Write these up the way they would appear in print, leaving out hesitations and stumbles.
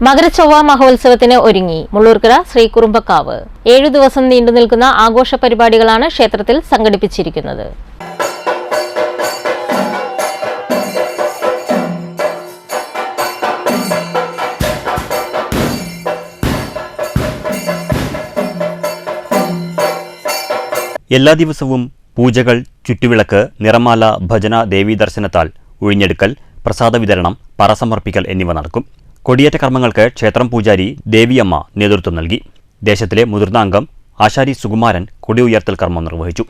മകരച്ചൊവ്വ മഹോത്സവത്തിന് ഒരുങ്ങി മുള്ളൂർക്കര ശ്രീകുറുമ്പക്കാവ്. 7 ദിവസം നീണ്ടുനിൽക്കുന്ന ആഘോഷ പരിപാടികളാണ് ക്ഷേത്രത്തിൽ സംഘടിപ്പിച്ചിരിക്കുന്നത്. എല്ലാ ദിവസവും പൂജകൾ, ചുറ്റുവിളക്ക്, നിറമാല, ഭജന, ദേവീദർശനത്താൽ ഉഴിഞ്ഞെടുക്കൽ, പ്രസാദ വിതരണം, പറ സമർപ്പിക്കൽ എന്നിവ നടക്കും. കൊടിയേറ്റ കർമ്മങ്ങൾക്ക് ക്ഷേത്രം പൂജാരി ദേവിയമ്മ നേതൃത്വം നൽകി. ദേശത്തിലെ മുതിർന്ന അംഗം ആശാരി സുകുമാരൻ കൊടി ഉയർത്തൽ കർമ്മം നിർവഹിച്ചു.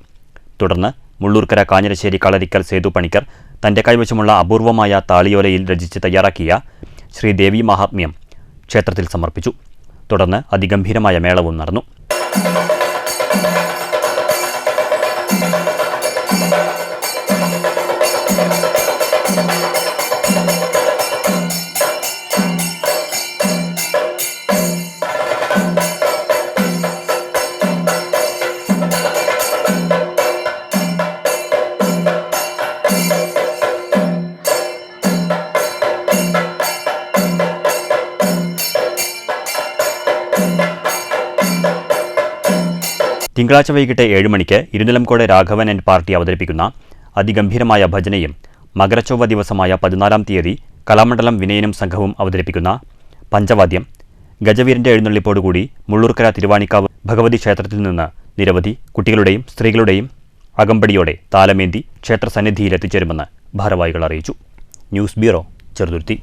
തുടർന്ന് മുള്ളൂർക്കര കാഞ്ഞിരശ്ശേരി കളരിക്കൽ സേതു പണിക്കർ തന്റെ കൈവശമുള്ള അപൂർവമായ താളിയോലയിൽ രചിച്ച് തയ്യാറാക്കിയ ശ്രീദേവി മഹാത്മ്യം ക്ഷേത്രത്തിൽ സമർപ്പിച്ചു. തുടർന്ന് അതിഗംഭീരമായ മേളവും നടന്നു. തിങ്കളാഴ്ച വൈകിട്ട് 7 മണിക്ക് ഇരുനിലംകോട് രാഘവൻ ആൻഡ് പാർട്ടി അവതരിപ്പിക്കുന്ന അതിഗംഭീരമായ ഭജനയും മകരച്ചൊവ്വ ദിവസമായ 14-ാം തീയതി കലാമണ്ഡലം വിനയനും സംഘവും അവതരിപ്പിക്കുന്ന പഞ്ചവാദ്യം, ഗജവീരന്റെ എഴുന്നള്ളിപ്പോടുകൂടി മുള്ളൂർക്കര തിരുവാണിക്കാവ് ഭഗവതി ക്ഷേത്രത്തിൽ നിന്ന് നിരവധി കുട്ടികളുടെയും സ്ത്രീകളുടെയും അകമ്പടിയോടെ താലമേന്തി ക്ഷേത്ര സന്നിധിയിൽ എത്തിച്ചേരുമെന്ന് ഭാരവാഹികൾ അറിയിച്ചു. News bureau, Cheruthuruthy.